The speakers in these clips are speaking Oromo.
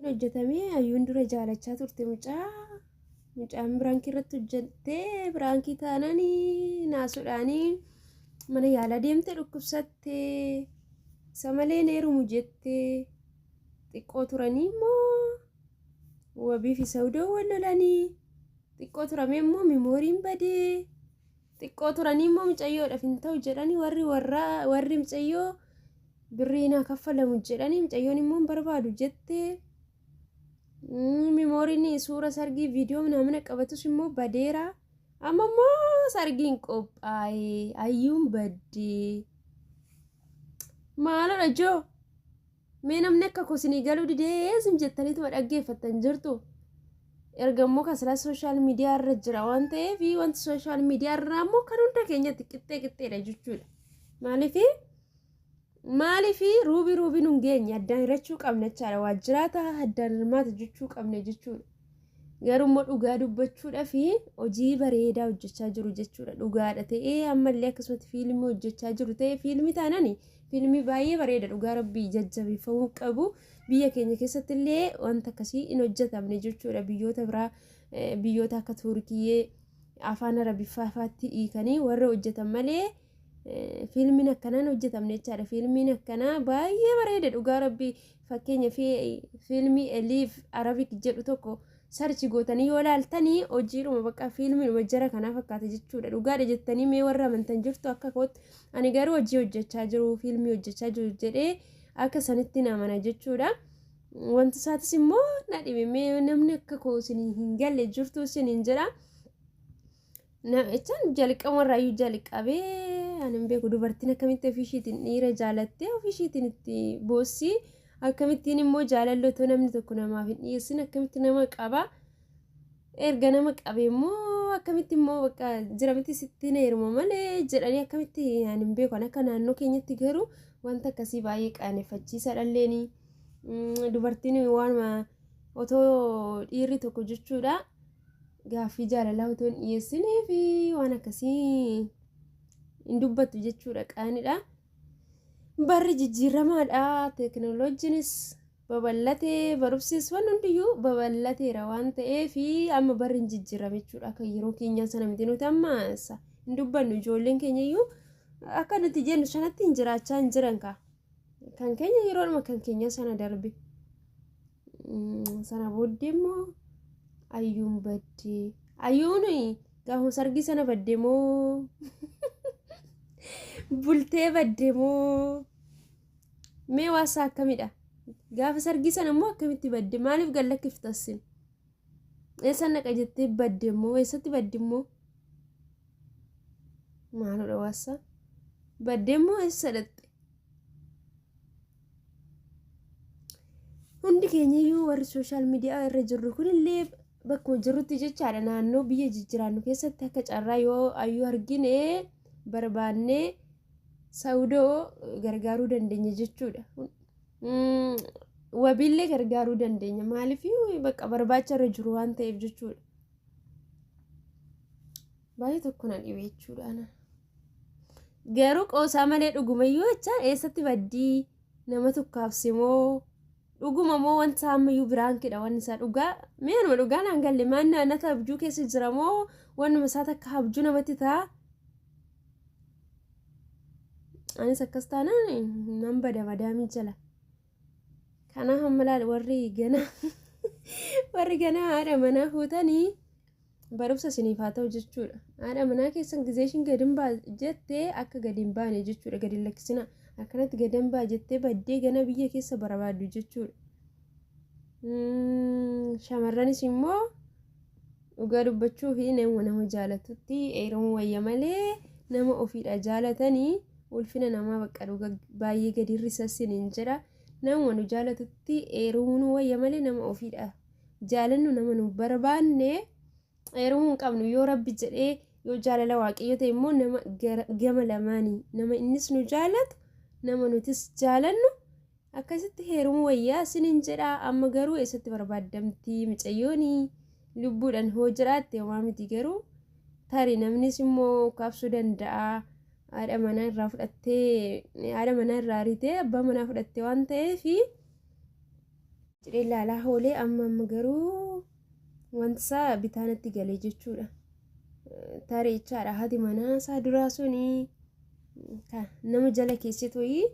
hojjetamee hayyuun dura jaalachaa turte mucaan biraankii irratti hojjettee biraankii taananii naasuudhaanii mana yaala deemte dhukkubsattee isa malee neerumu jettee xiqqoo turanii immoo wabii fi sawdoo wal lolanii xiqqoo turamee immoo mimooriin badee xiqqoo turanii immoo mucayyoodhaaf hin ta'u jedhanii warri mucayyoo birriinaa kaffalamu jedhanii mucayyoon immoo barbaadu jettee mimooriin suura sargii viidiyoo namna qabatus immoo badeera amma immoo sargiin qophaa'ee hayyuun baddee maalodha joo mee namni akka kosinii galuu didee sim jettaniituma dhaggeeffattan jirtu erga immoo kasala sooshaal miidiyaa irra jira waan ta'eef wanti sooshaal miidiyaa irraa immoo kan hunda keenyatti qixxeedha jechuudha maaliif ruubii nun geenye addaan hirachuu qabna jechaadha waajjiraata addaan hirmaata jechuu qabna jechuudha garuu immoo dhugaa dubbachuudha fi hojii bareedaa hojjechaa jiru jechuudha dhugaadha ta'ee ammallee akkasumatti fiilmii hojjechaa jiru ta'ee fiilmii taanani fiilmii baay'ee bareeda dhugaa rabbii jajjabeeffamuu qabu biyya keenya keessatti illee wanta akkasii hin hojjetamne jechuudha biyyoota biraa biyyoota akka Turkiyee afaan Arabiffaatti hiikanii warra hojjetan malee fiilmiin akkanaan hojjetamne jechaadha fiilmiin akkanaa baay'ee bareeda dhugaa rabbii fakkeenya fi fiilmii Eliif Arabik jedhu tokko sarchi gootanii yoo laaltanii hojiidhuma bakka fiilmiin jara kanaa fakkaata jechuudha dhugaadha jettanii mee warra amantan jirtu akka kootti ani garuu hojii hojjechaa jiru fiilmii hojjechaa jiru jedhee akka sanitti namana jechuudha wanti isaatis immoo na dhibe mee namni akka koo isin hin galle jirtu isin hin jira echaan jalqamarraayyuu jalqabee anan beeku dubartiin akkamitti ofiishiitiin dhiira jaalattee ofiishiitiin itti boossii akkamittiin immoo jaalalloo namni tokko namaaf hin dhiyeessin akkamitti nama qaba erga nama qabe immoo akkamitti immoo bakka jiramtti sitti neeruma malee jedhanii akkamitti anan beeku akka naannoo keenyatti garuu wanta akkasii baay'ee qaaneffachiisa dhalleeni dubartiin waanuma otoo dhiirri tokko jechuudha gaaffii jaalalaa otoo hin dhiyeessinii fi waan akkasii hin dubbattu jechuudha qaanidha barri jijjiiramaadha teekinooloojiinis babal'atee barumsis waan hundiyyuu babal'ateera waan ta'eef amma barri hin jijjiirame jechuudha akka yeroo keenyaa sana miti nuti amma hin dubbannu ijoolleen keenya iyyuu akka nuti jennu sanatti hin jiraachaa hin jiran kan keenya yeroodhuma kan keenya sana darbe sana booddee immoo ayyuun baddee ayyuun gaafa sargii sana baddee moo bultee baddee moo mee waasaa akkamidha gaafa sargii sana immoo akkamitti baddee maaliif gallakkiftassin eessa naqa jettee baddee moo eessatti baddee moo maalodha waasaa baddee moo eessa dhatte hundi keenya iyyuu warri sooshaal miidiyaa irra jirru kunillee bakka jirrutti jechaadha naannoo biyya jijjiiraannu keessatti akka carraa yoo ayyuu argine barbaannee sawdoo gargaaruu dandeenya jechuudha wabiillee gargaaruu dandeenya maaliif bakka barbaacha irra jiru waan ta'eef jechuudha baay'ee tokko na dhibe jechuudha garuu qoosaa malee dhugumayyuu jecha eessatti baddii nama tukkaafsimoo dhuguma moo wanta ammayyuu biraankidha waan isaa dhugaa meenuma dhugaa naan galle maanna nata abjuu keessa jira moo wannuma isaa takka abjuu namatti ta'a anis akkas taanaan nan bada madaamii jala kana hammalaal warri gana haadha manaa fuutanii barumsa isiniif haa ta'u jechuudha haadha manaa keessan gizeeshin gadin baa jettee akka gadin baane jechuudha gadin lakkisina akkanatti gadan baa jettee baddee gana biyya keessa barbaaddu jechuudha shamarranis immoo dhugaa dubbachuu fi nama jaalatutti eeramuu wayya malee nama ofiidha jaalatanii ulfina namaa bakka dhugaa baay'ee gadi risassin hin jira nama nu jaalatutti eeramuu wayya malee nama ofiidha jaalannu nama nu barbaanne eeramuu hin qabnu yoo rabbi jedhee yoo jaalala waaqayyo ta'e immoo nama gama lamaanii nama innis nu jaalatu nama nutis jaalannu akkasitti heerumuu wayyaa sinin jedha amma garuu eessatti barbaaddamti mucayyooni lubbuudhaan hoo jiraatte waa miti garuu tarii namnis immoo kaabsuu danda'a haadha manaa irraa fudhattee haadha manaa irraa ritee abbaa manaa fudhattee waan ta'eef jedhee ilaalaa hoolee amma garuu wanta bitaanatti galee jechuudha. Tareechaadha haati manaa isaa duraa suni nama jala keessatti wayii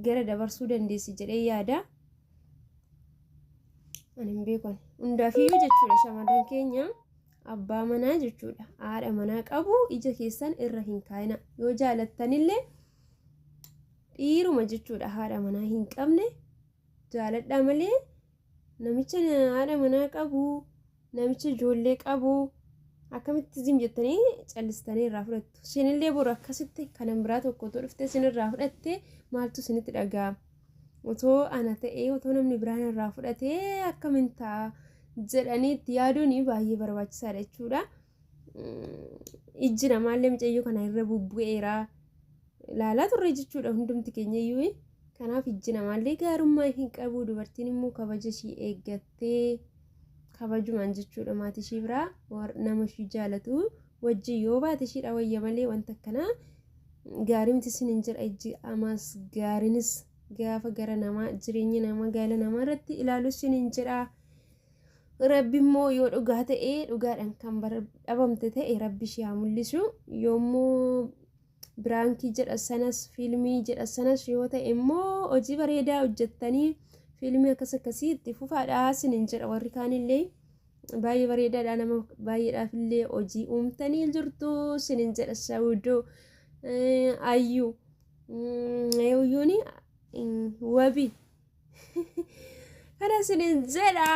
gara dabarsuu dandeessi jedhee yaada. Ani hin beekan hundaafiyyuu jechuudha shamarran keenya abbaa manaa jechuudha haadha manaa qabu ija keessan irra hin kaayina yoo jaalattanillee dhiiruma jechuudha haadha manaa hin qabne jaaladhaa malee namicha haadha manaa qabu namicha ijoollee qabu akkamitti zim jettanii callistanii irraa fudhattu. Isinillee boru akkasitti kanan biraa tokko otoo dhuftee isin irraa fudhattee maaltu isinitti dhaga'ama? Otoo ana ta'ee otoo namni biraan irraa fudhatee akkamiin ta'a jedhanii itti yaaduun baay'ee barbaachisaadha jechuudha. Ijji namaallee mucayyoo kana irra bubbu'eera ilaalaa turre jechuudha hundumti keenya iyyuu. Kanaaf ijji namaallee gaarummaa hin qabu. Dubartiin immoo kabaja ishii eeggattee kabajumaan jechuudha maatii ishii biraa nama ishii jaalatu wajjin yoo baate ishiidha wayya malee wanta akkanaa gaarii miti isin hin jedha. Ijji amaas gaariinis gaafa gara namaa jireenya namaa gaala namaa irratti ilaalu isin hin jedha. Rabbi immoo yoo dhugaa ta'ee dhugaadhaan kan dhabamte ta'e rabbi ishee haa mul'isu. Yoommoo biraankii jedha sanas fiilmii jedha sanas yoo ta'e immoo hojii bareedaa hojjettanii fiilmii akkasii itti fufaadhaa isin hin jedha. Warri kaanillee baay'ee bareedaadha nama baay'eedhaaf illee hojii uumtanii jirtu isin hin jedha. Sawudoo ayyuu eeyyuuni wabii kana isin hin jedha.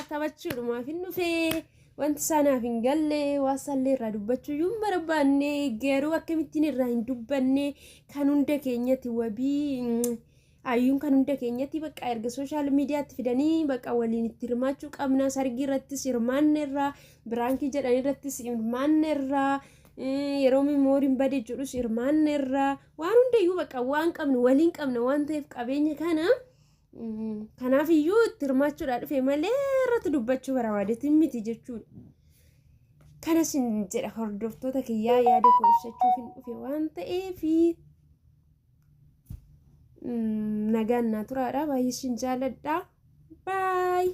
Taphachuudhumaaf hin dhufee wanti isaanaaf hin galle waasallee irraa dubbachuu yuun barbaanne garuu akkamittiin irraa hin dubbanne kan hunda keenyatti wabii ayyuun kan hunda keenyatti bakka erga sooshaal miidiyaatti fidanii bakka waliin itti hirmaachuu qabna. Sargii irrattis hirmaanne irraa biraankii jedhan irrattis hirmaanne irraa yeroo memooriin badee jedhus hirmaanne irraa waan hundayyuu bakka waan qabnu waliin qabna waan ta'eef qabeenya kana kanaaf iyyuu itti hirmaachuudhaa dhufe malee irratti dubbachuu barbaadeetiin miti jechuudha. Kanas hin jedha hordoftoota kiyyaa yaada koo ibsachuuf hin dhufe waan ta'eef nagaan naa turaadha. Baay'ee sin jaaladha. Baay.